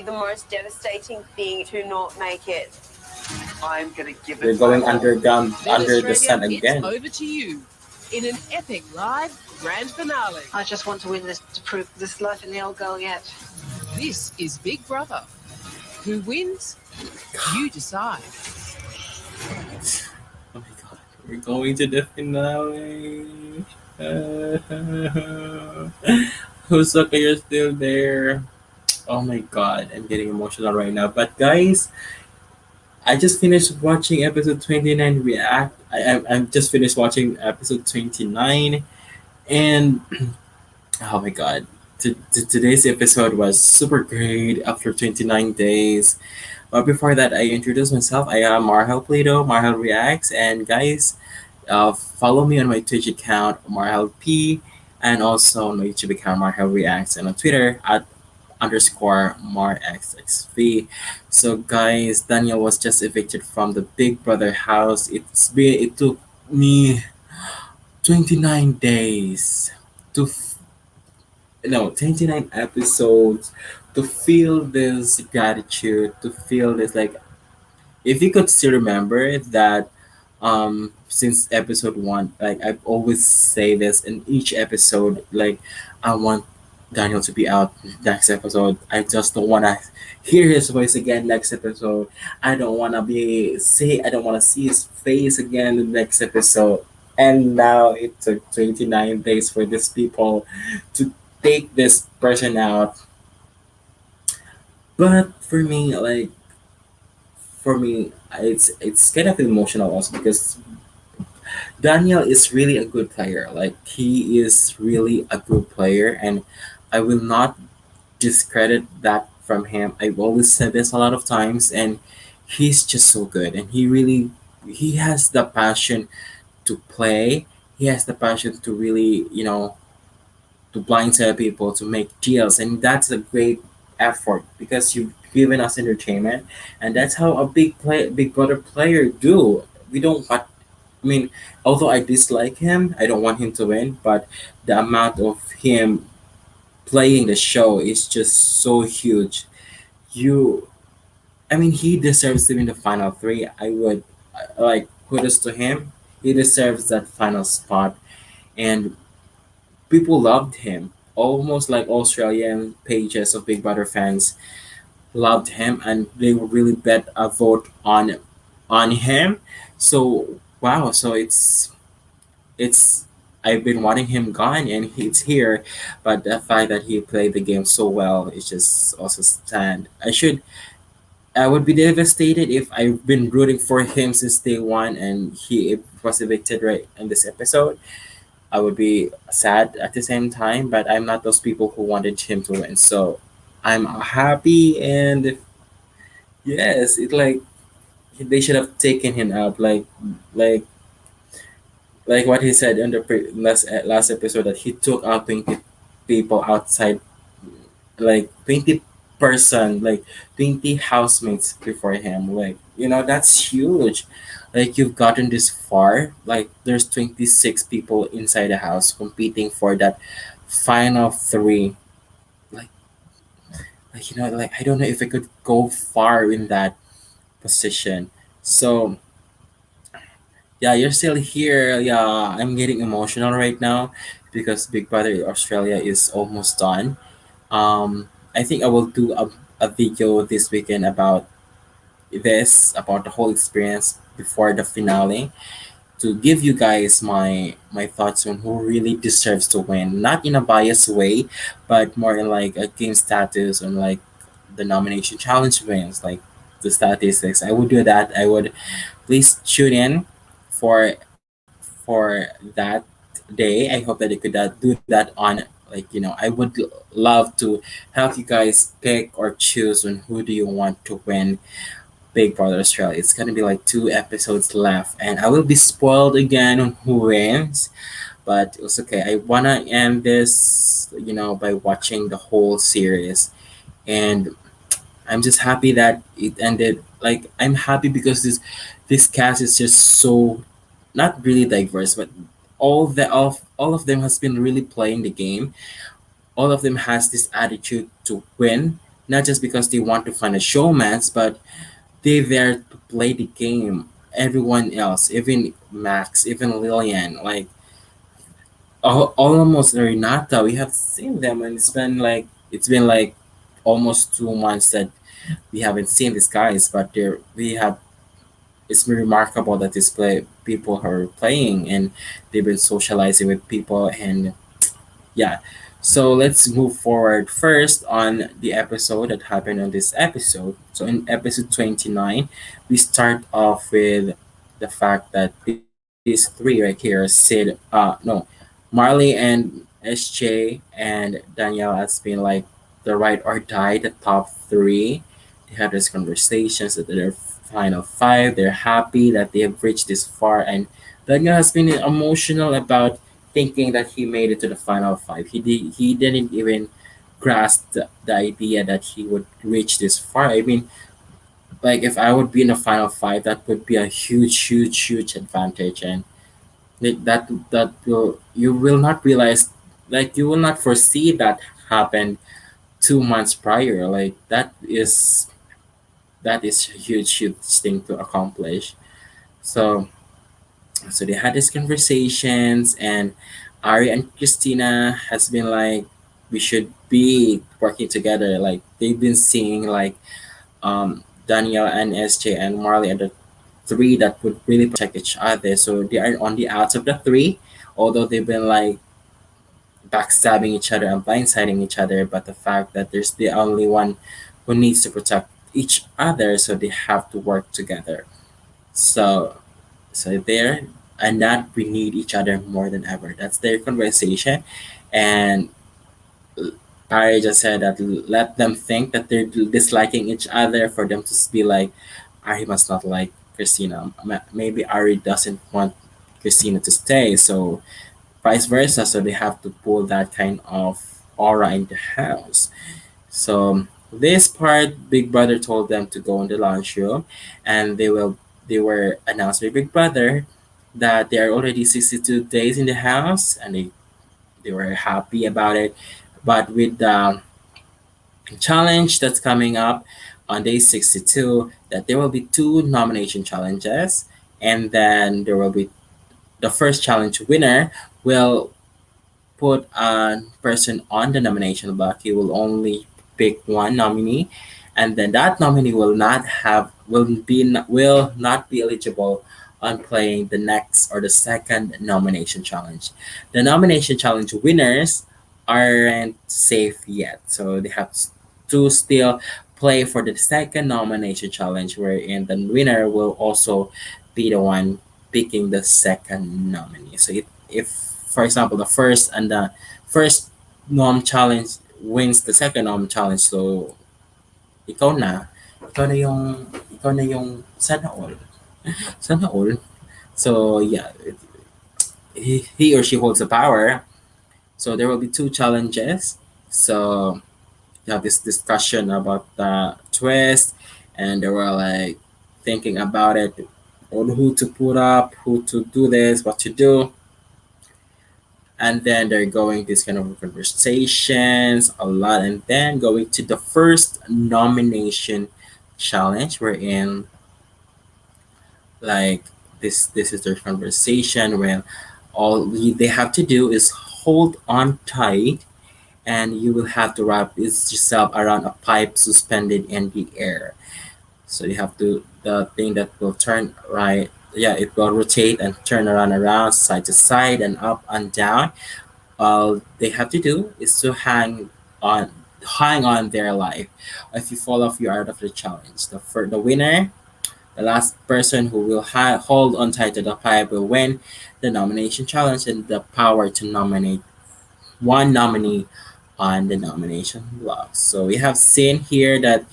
the most devastating thing to not make it. I'm gonna give We're it my going all. underground Then under the Australia, sun it's again. over to you in an epic live grand finale. I just want to win this to prove this life in the old girl yet. This is Big Brother. Who wins? You decide. Oh my god, we're going to the finale. Hosaka, you're still there. Oh my god, I'm getting emotional right now. But guys, I just finished watching episode 29 react. I'm just finished watching episode 29 and oh my god. Today's episode was super great after 29 days. But before that, I introduce myself. I am Marhel Plato, Marhel Reacts. And guys, follow me on my Twitch account, Marhel P, and also on my YouTube account, Marhel Reacts, and on Twitter at underscore marxxv. So guys, Daniel was just evicted from the Big Brother house. It took me 29 days to no 29 episodes to feel this gratitude, to feel this like if you could still remember that since episode one, like I always say this in each episode, like I want Daniel to be out next episode. I just don't wanna hear his voice again next episode. I don't wanna see his face again in the next episode. And now it took 29 days for these people to take this person out. But for me, it's kind of emotional also because Daniel is really a good player. Like he is really a good player, and I will not discredit that from him. I've always said this a lot of times, and he's just so good, and he has the passion to play. He has the passion to really to blindside people, to make deals, and that's a great effort because you've given us entertainment, and that's how a big brother player do. We don't want. I mean, although I dislike him, I don't want him to win, but the amount of him playing the show is just so huge. You, I mean, he deserves to be in the final three. I would like kudos to him. He deserves that final spot, and people loved him. Almost like Australian pages of Big Brother fans loved him, and they would really bet a vote on him. So wow, so it's I've been wanting him gone, and he's here, but the fact that he played the game so well is just also stand. I would be devastated if I've been rooting for him since day one, and he was evicted right in this episode. I would be sad at the same time, but I'm not those people who wanted him to win. So I'm happy, and yes, it like they should have taken him out, like like what he said in the last episode that he took out 20 people outside, like 20 person, like 20 housemates before him. Like that's huge. Like you've gotten this far. Like there's 26 people inside the house competing for that final three. Like like I don't know if I could go far in that position. So yeah, you're still here. Yeah, I'm getting emotional right now because Big Brother Australia is almost done. I think I will do a video this weekend about the whole experience before the finale to give you guys my thoughts on who really deserves to win. Not in a biased way, but more in like a game status and like the nomination challenge wins, like the statistics. I would do that. I would please tune in for that day. I hope that you could do that on like I would love to help you guys pick or choose on who do you want to win Big Brother Australia. It's gonna be like 2 episodes left, and I will be spoiled again on who wins. But it's okay. I wanna end this, by watching the whole series, and I'm just happy that it ended. Like I'm happy because this cast is just so not really diverse, but all of them has been really playing the game. All of them has this attitude to win, not just because they want to find a showmance, but they there to play the game. Everyone else, even Max, even Lillian, like almost Renata, we have seen them, and it's been like almost 2 months that we haven't seen these guys, but we have. It's been remarkable that these people are playing and they've been socializing with people, and yeah. So let's move forward first on the episode that happened on this episode. So in episode 29, we start off with the fact that these three right here, Sid, no, Marley and SJ and Danielle has been like the ride or die, the top three. They have these conversations that they're final five. They're happy that they have reached this far, and Danielle has been emotional about thinking that he made it to the final five. He didn't even grasp the idea that he would reach this far. I mean, like if I would be in the final five, that would be a huge advantage, and that will you will not realize, like you will not foresee that happened 2 months prior. Like that is a huge thing to accomplish. So so they had these conversations, and Ari and Christina has been like, we should be working together. Like they've been seeing like Danielle and SJ and Marley are the three that would really protect each other. So they are on the outs of the three, although they've been like backstabbing each other and blindsiding each other. But the fact that there's the only one who needs to protect each other, so they have to work together. So so there, and that we need each other more than ever. That's their conversation, and Ari just said that let them think that they're disliking each other for them to be like, Ari must not like Christina. Maybe Ari doesn't want Christina to stay, so vice versa. So they have to pull that kind of aura in the house. So this part, Big Brother told them to go in the lounge room, and they were announced by Big Brother that they are already 62 days in the house, and they were happy about it. But with the challenge that's coming up on day 62, that there will be two nomination challenges, and then there will be the first challenge winner will put a person on the nomination block. He will only pick one nominee, and then that nominee will not be eligible on playing the next or the second nomination challenge. The nomination challenge winners aren't safe yet, so they have to still play for the second nomination challenge, wherein the winner will also be the one picking the second nominee. So if for example the first nom challenge wins the second nom challenge, so ikaw na, ikaw na yung sana all. Sana all. So yeah, he or she holds the power. So there will be two challenges. So you have this discussion about the twist, and they were like thinking about it, on who to put up, who to do this, what to do, and then they're going this kind of conversations a lot, and then going to the first nomination challenge, wherein like this is their conversation where they have to do is hold on tight, and you will have to wrap yourself around a pipe suspended in the air. So you have to the thing that will turn right. Yeah, it will rotate and turn around side to side and up and down. All they have to do is to on hang on their life. If you fall off, you're out of the challenge. The winner, the last person who will hold on tight to the pipe will win the nomination challenge and the power to nominate one nominee on the nomination block. So we have seen here that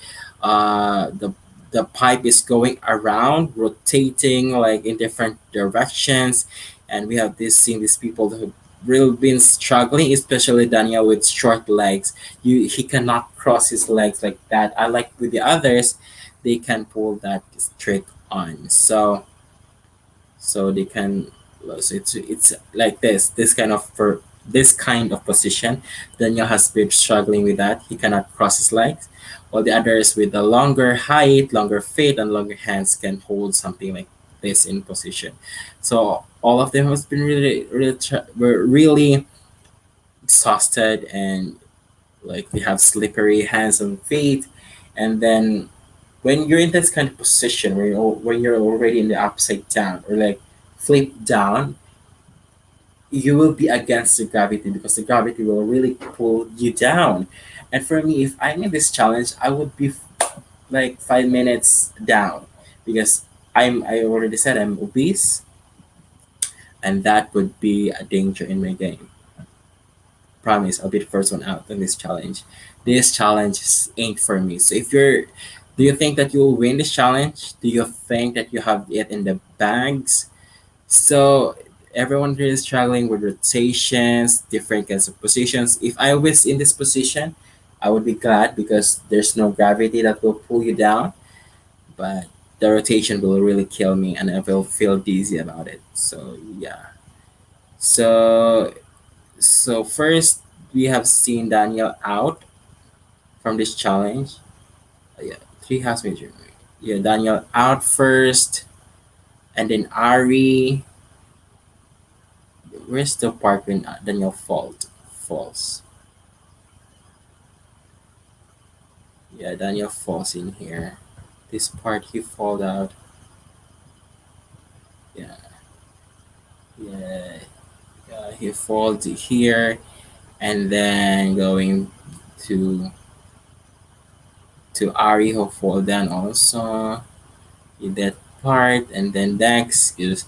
the pipe is going around, rotating like in different directions, and we have seen these people who really been struggling, especially Daniel with short legs. He cannot cross his legs like that. Unlike with the others, they can pull that trick on. So they can. So it's like this kind of this kind of position. Daniel has been struggling with that. He cannot cross his legs, while the others with the longer height, longer feet, and longer hands can hold something like this in position. So all of them has been were really exhausted, and like they have slippery hands and feet. And then when you're in this kind of position where when you're already in the upside down or like flip down, you will be against the gravity because the gravity will really pull you down. And for me, if I'm in this challenge, I would be like 5 minutes down because I already said I'm obese, and that would be a danger in my game. Promise, I'll be the first one out in this challenge. This challenge ain't for me. So if you're, do you think that you will win this challenge? Do you think that you have it in the bags? So everyone here is struggling with rotations, different kinds of positions. If I was in this position, I would be glad because there's no gravity that will pull you down. But the rotation will really kill me, and I will feel dizzy about it. So yeah. So first we have seen Daniel out from this challenge. Yeah, three housemates. Yeah, Daniel out first, and then Ari. Where's the part when Daniel falls? Yeah, Daniel falls in here. This part he fall out. Yeah, yeah, yeah. He falls here, and then going to Ari who fall down also in that part, and then next is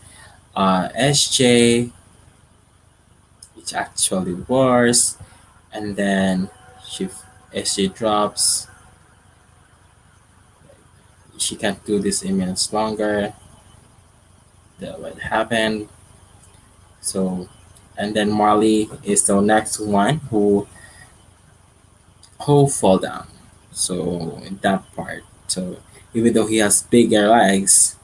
SJ, which actually worse, and then she SJ drops. She can't do this in minutes longer. That what happened. So, and then Marley is the next one who fall down. So in that part, so even though he has bigger legs,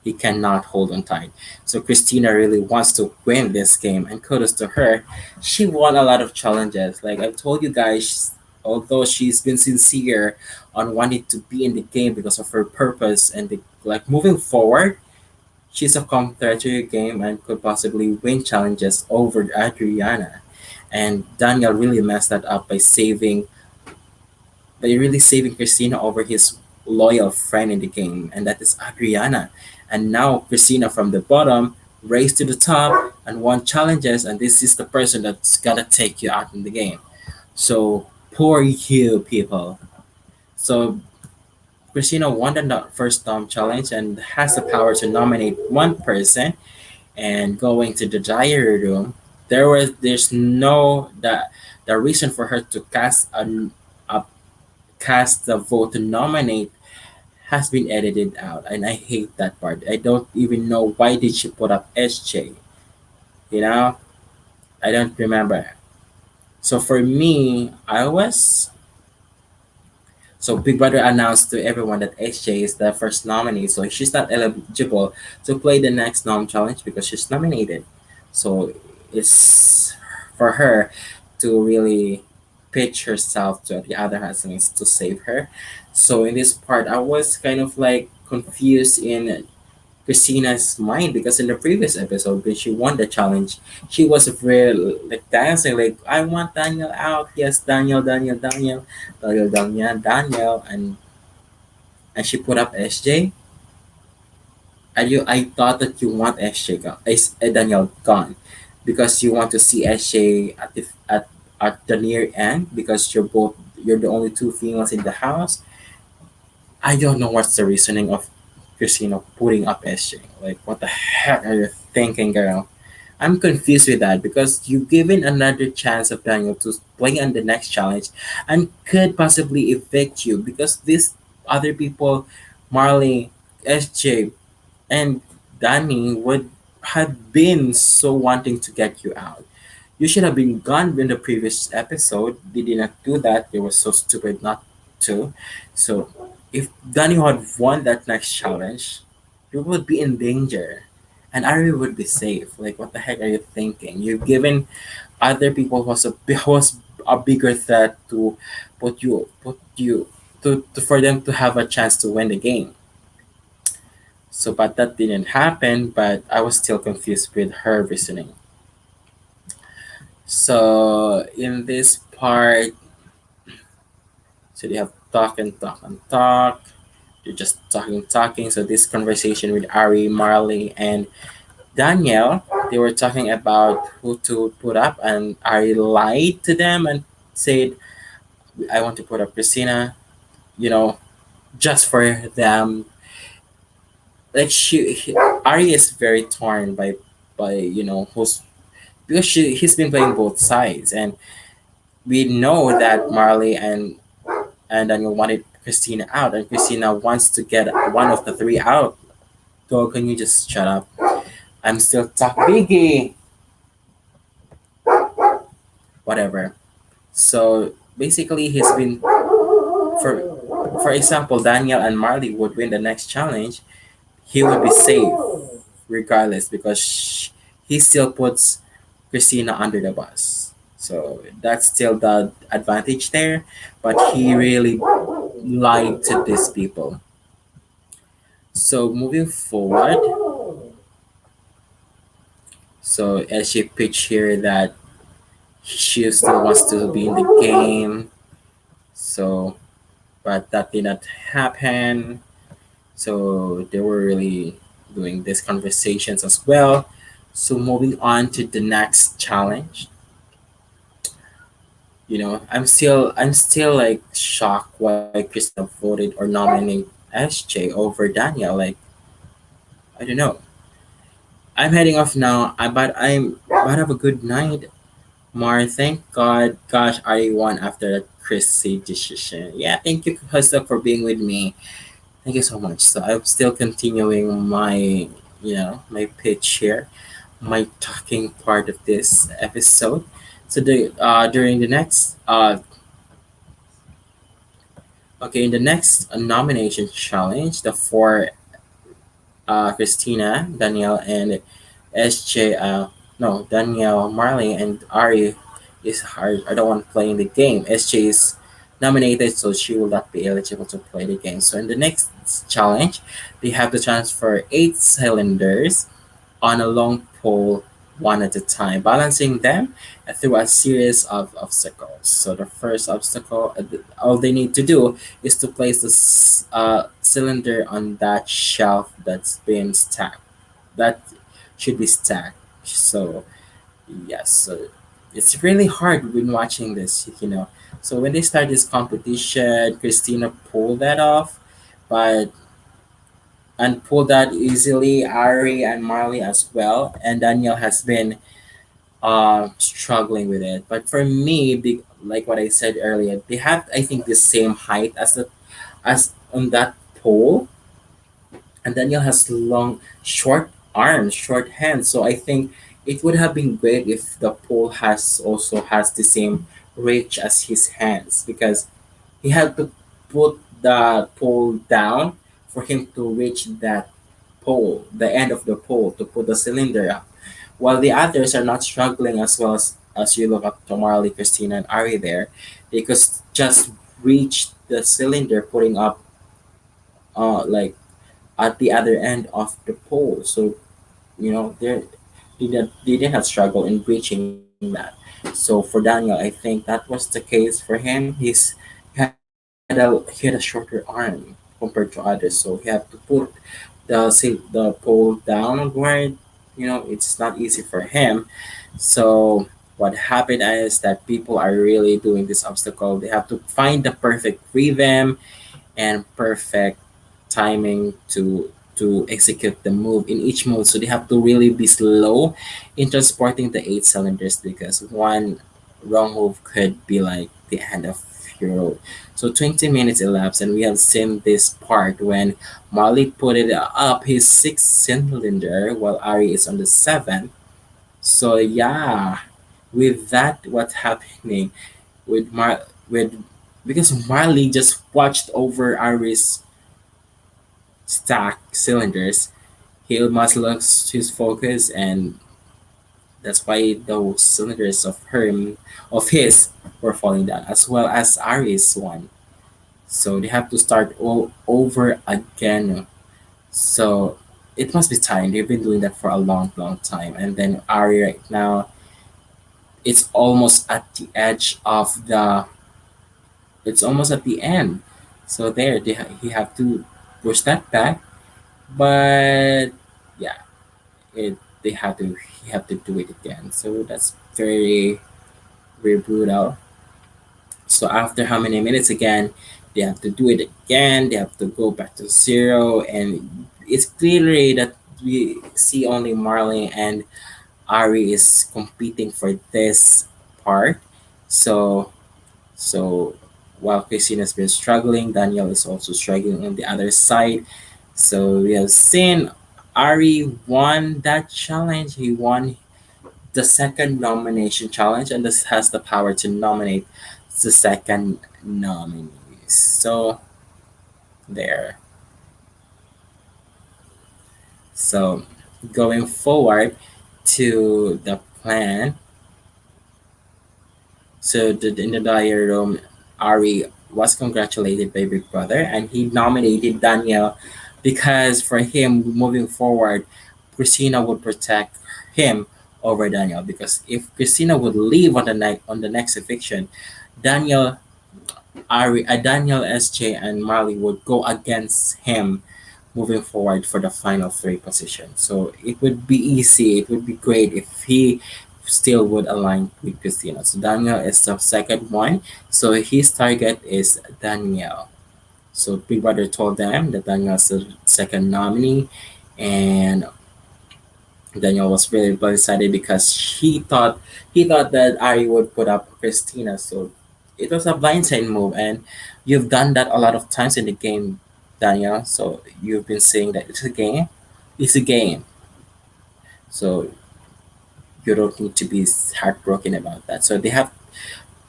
he cannot hold on tight. So Christina really wants to win this game, and kudos to her. She won a lot of challenges. Like I told you guys, although she's been sincere on wanting to be in the game because of her purpose and like moving forward, she's a competitor game and could possibly win challenges over Adriana. And Daniel really messed that up by really saving Christina over his loyal friend in the game, and that is Adriana. And now Christina from the bottom raised to the top and won challenges, and this is the person that's gonna take you out in the game. So poor you people. So Christina won the first challenge and has the power to nominate one person. And going to the diary room, there's no the reason for her to a cast the vote to nominate has been edited out, and I hate that part. I don't even know why did she put up SJ. You know, I don't remember. So for me, I was so Big Brother announced to everyone that SJ is the first nominee, so she's not eligible to play the next nom challenge because she's nominated. So it's for her to really pitch herself to the other housemates to save her. So in this part, I was kind of like confused in Christina's mind because in the previous episode when she won the challenge, she was very like dancing like I want Daniel out. Yes, Daniel, Daniel, Daniel, Daniel, Daniel, Daniel, and she put up SJ. And I thought that you want SJ Daniel gone because you want to see SJ at the near end because you're the only two females in the house. I don't know what's the reasoning of Christina putting up SJ. Like, what the heck are you thinking, girl? I'm confused with that because you've given another chance of Daniel to play on the next challenge and could possibly evict you because these other people, Marley, SJ, and Danny, would have been so wanting to get you out. You should have been gone in the previous episode. They did not do that. They were so stupid not to. So if Danny had won that next challenge, you would be in danger. and Ari would be safe. Like, what the heck are you thinking? You've given other people was a bigger threat to put you to for them to have a chance to win the game. So, but that didn't happen. But I was still confused with her reasoning. So in this part, so they have talk and talk and talk. They're just talking. So this conversation with Ari, Marley, and Danielle, they were talking about who to put up, and Ari lied to them and said, "I want to put up Christina," you know, just for them. Like Ari is very torn by who's because he's been playing both sides, and we know that Marley and Daniel wanted Christina out, and Christina wants to get one of the three out. So can you just shut up? I'm still talking, Biggie. Whatever. So basically, he's been for example, Daniel and Marley would win the next challenge. He would be safe regardless because he still puts Christina under the bus. So that's still the advantage there, but he really lied to these people. So moving forward, so as she pitched here that she still wants to be in the game, so but that did not happen. So they were really doing these conversations as well. So moving on to the next challenge. I'm still like shocked why Christina voted or nominated SJ over Daniel. Like, I don't know. I'm heading off now, but have a good night, Mar. Thank God, gosh, I won after that Chrissy decision. Yeah, thank you, Hustle, for being with me. Thank you so much. So I'm still continuing my pitch here, my talking part of this episode. So during the next okay, in the next nomination challenge, the four Christina, Danielle, and SJ. No, Danielle, Marley, and Ari are the one playing the game. SJ is nominated, so she will not be eligible to play the game. So in the next challenge, they have to transfer 8 cylinders on a long pole one at a time, balancing them through a series of obstacles. So the first obstacle, all they need to do is to place the cylinder on that shelf that's been stacked. That should be stacked. So yes, so it's really hard when watching this. So when they start this competition, Christina pulled that off, but and pulled that easily. Ari and Marley as well, and Daniel has been struggling with it. But for me, like what I said earlier, they have I think the same height as on that pole, and Daniel has short arms, short hands. So I think it would have been great if the pole has the same reach as his hands because he had to put the pole down for him to reach that pole, the end of the pole, to put the cylinder up. While the others are not struggling as well as you look up to Marley, Christina, and Ari there, they could just reach the cylinder, putting up like at the other end of the pole. So they didn't have struggle in reaching that. So for Daniel, I think that was the case for him. He had a shorter arm compared to others, so he had to put the pole downward. It's not easy for him. So what happened is that people are really doing this obstacle. They have to find the perfect rhythm and perfect timing to execute the move in each move. So they have to really be slow in transporting the 8 cylinders because one wrong move could be like the end of your road. So 20 minutes elapsed, and we have seen this part when Marley put it up his sixth cylinder while Ari is on the seventh. So yeah, with that, what's happening with because Marley just watched over Ari's stack cylinders, he must lose his focus, and that's why those cylinders of his were falling down, as well as Ari's one. So they have to start all over again. So it must be time. They've been doing that for a long, long time. And then Ari right now, it's almost at the edge of the. It's almost at the end. So there, he have to push that back. But yeah, it they have to he have to do it again. So that's very very brutal. So after how many minutes again, they have to do it again. They have to go back to zero, and it's clearly that we see only Marley and Ari is competing for this part. So so while Christina's been struggling, Daniel is also struggling on the other side. So we have seen Ari won that challenge. He won the second nomination challenge, and this has the power to nominate the second nominee. So there. So going forward to the plan. So in the diary room, Ari was congratulated by Big Brother, and he nominated Daniel because for him moving forward, Christina would protect him over Daniel. Because if Christina would leave on the next eviction, Daniel, Daniel, SJ, and Marley would go against him moving forward for the final three position. So it would be easy. It would be great if he still would align with Christina. So Daniel is the second one. So his target is Daniel. So Big Brother told them that Daniel is the second nominee, and Daniel was really blindsided because he thought that Ari would put up Christina. So it was a blindside move, and you've done that a lot of times in the game, Daniel. So you've been saying that it's a game. It's a game. So you don't need to be heartbroken about that. So they have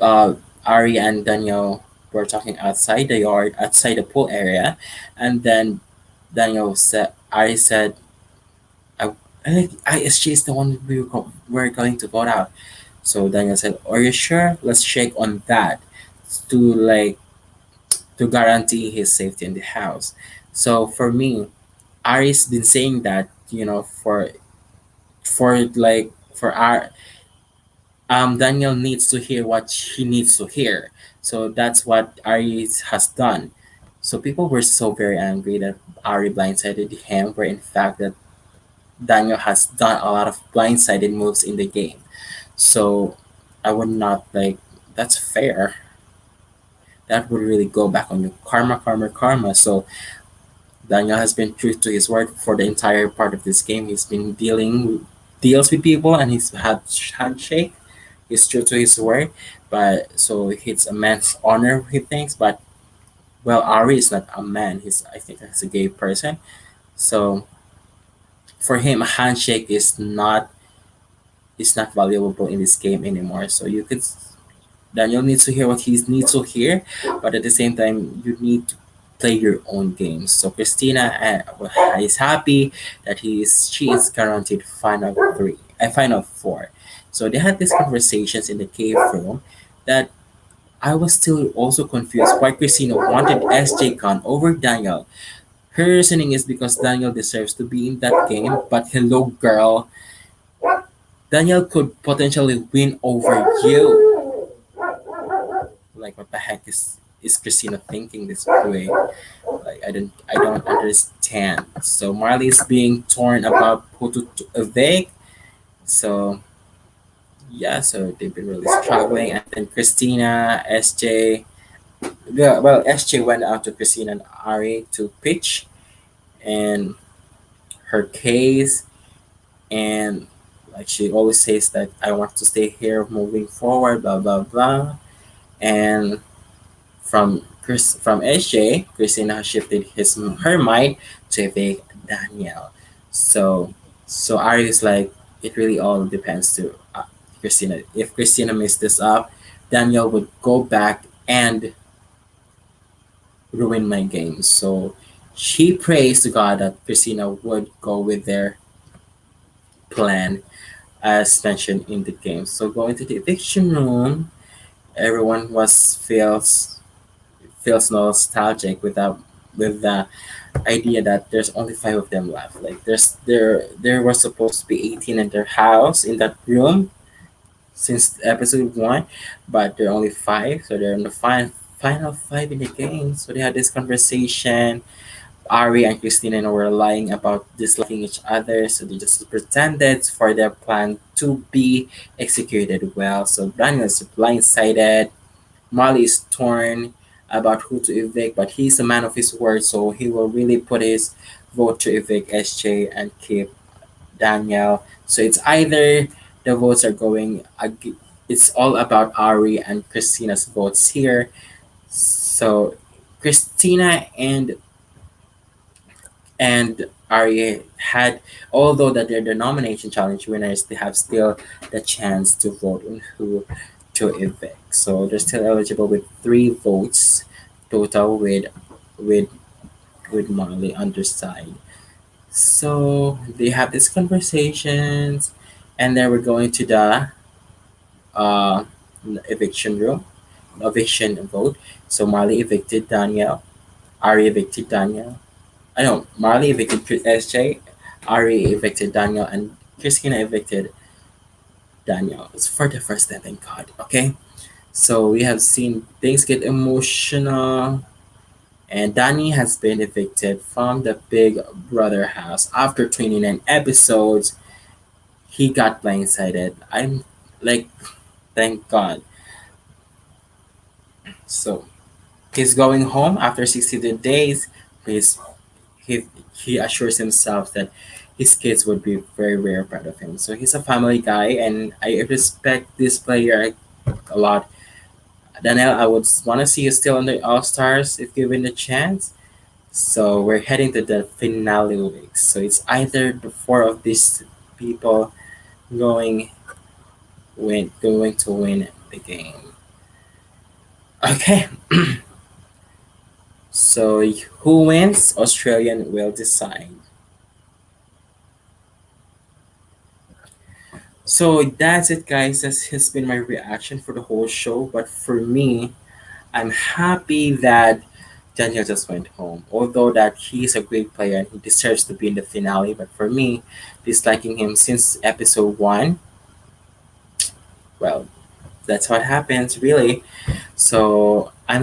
Ari and Daniel were talking outside the yard, outside the pool area, and then Ari said, I think ISG is the one we're going to vote out. So Daniel said, "Are you sure? Let's check on that to like to guarantee his safety in the house." So for me, Ari's been saying that for our Daniel needs to hear what he needs to hear. So that's what Ari has done. So people were so very angry that Ari blindsided him, where in fact that Daniel has done a lot of blindsided moves in the game. So I would not like that's fair. That would really go back on you. Karma, karma, karma. So Daniel has been true to his word for the entire part of this game. He's been deals with people, and he's had handshake. He's true to his word, but so it's a man's honor, he thinks. But well, Ari is not a man. I think he's a gay person. So for him, a handshake is not valuable in this game anymore. So you could Daniel needs to hear what he needs to hear, but at the same time, you need to play your own games. So Christina is happy that she is guaranteed final three, final four. So they had these conversations in the cave room that I was still also confused why Christina wanted SJ Khan over Daniel. Her reasoning is because Daniel deserves to be in that game, but hello girl, Daniel could potentially win over you. Like what the heck is Christina thinking this way? Like I don't understand. So Marley is being torn about who to evict. So yeah, so they've been really struggling, and then Christina, SJ. Yeah, well, SJ went out to Christina and Ari to pitch and her case, and like she always says that I want to stay here moving forward, blah blah blah. And from SJ, Christina has shifted her mind to evict Daniel. So Ari is like it really all depends to Christina. If Christina messed this up, Daniel would go back and ruin my game. So She prays to God that Christina would go with their plan as mentioned in the game. So going to the eviction room, everyone was feels nostalgic with the idea that there's only five of them left. Like there was supposed to be 18 in their house in that room since episode one, but there are only five, so they're in the final five in the game. So they had this conversation. Ari and Christina were lying about disliking each other, so they just pretended for their plan to be executed well. So Daniel is blindsided. Molly is torn about who to evict, but he's a man of his word, so he will really put his vote to evict SJ and keep Daniel. So it's either the votes are going. It's all about Ari and Christina's votes here. So Christina and Ari had, although that they're the nomination challenge winners, they have still the chance to vote on who to evict. So they're still eligible with three votes total with with Marley on their side. So they have these conversations, and then we're going to the uh, eviction room, eviction vote. So Marley evicted Danielle, Ari evicted Danielle. I know Marley evicted SJ, Ari evicted Danielle, and Christina evicted Danielle. It's for the first time, thank God. Okay, so we have seen things get emotional, and Danny has been evicted from the Big Brother house after 29 episodes. He got blindsided. I'm like, thank God. So he's going home after 62 days. He's, he assures himself that his kids would be very, very proud of him. So he's a family guy, and I respect this player a lot. Danielle, I would want to see you still in the All Stars if given the chance. So we're heading to the finale week. So it's either the four of these people going going to win the game. Okay. So who wins? Australian will decide. So that's it, guys. That has been my reaction for the whole show. But for me, I'm happy that Daniel just went home. Although that he's a great player and he deserves to be in the finale, but for me, disliking him since episode one, well, that's what happens, really. So I'm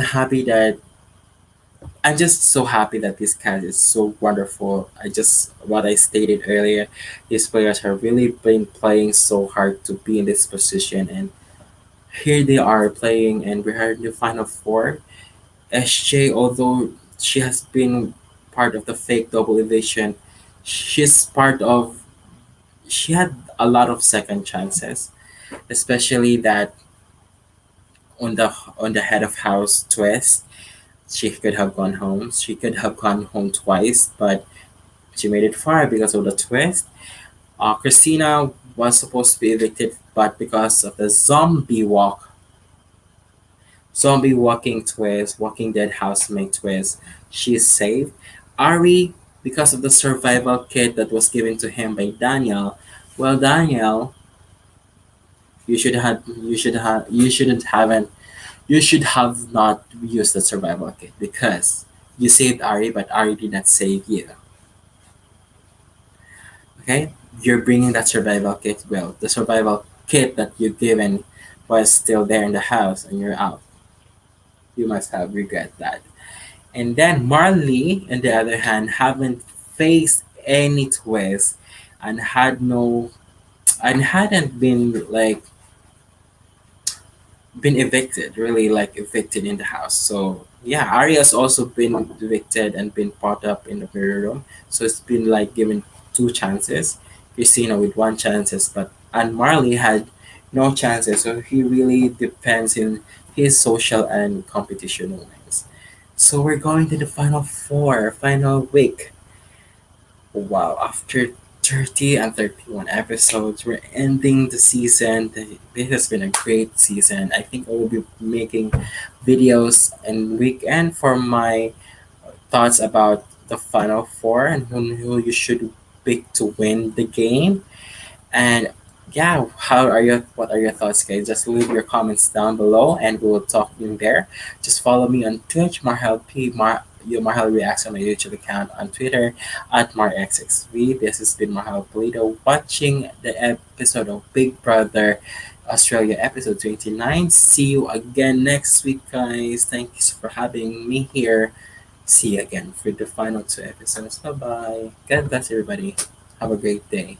just so happy that this cast is so wonderful. I just what I stated earlier, these players have really been playing so hard to be in this position, and here they are playing, and we're in the final four. SJ, although she has been part of the fake double eviction, she's part of. She had a lot of second chances, especially that on the head of house twist. She could have gone home. She could have gone home twice, but she made it far because of the twist. Christina was supposed to be evicted, but because of the zombie walking twist, Walking Dead housemate twist, she's saved. Ari, because of the survival kit that was given to him by Daniel, well, Daniel, you should have not used the survival kit because you saved Ari, but Ari did not save you. Okay, you're bringing that survival kit. Well, the survival kit that you given was still there in the house, and you're out. You must have regret that. And then Marley, on the other hand, haven't faced any twist and hadn't been like been evicted, really like evicted in the house. So yeah, Aria's also been evicted and been brought up in the mirror room. So it's been like given two chances. Christina with one chances, but and Marley had no chances. So he really depends in his social and competition wins. So we're going to the final four, final week. Wow, after 30 and 31 episodes, we're ending the season. This has been a great season. I think I will be making videos and weekend for my thoughts about the final four and who you should pick to win the game. And yeah, what are your thoughts, guys? Just leave your comments down below, and we will talk in there. Just follow me on Twitch, Marhel P. Marhel Reacts on my YouTube account on Twitter at MarXXV. This has been Marhel Polito watching the episode of Big Brother Australia episode 29. See you again next week, guys. Thanks for having me here. See you again for the final two episodes. Bye bye. God bless everybody. Have a great day.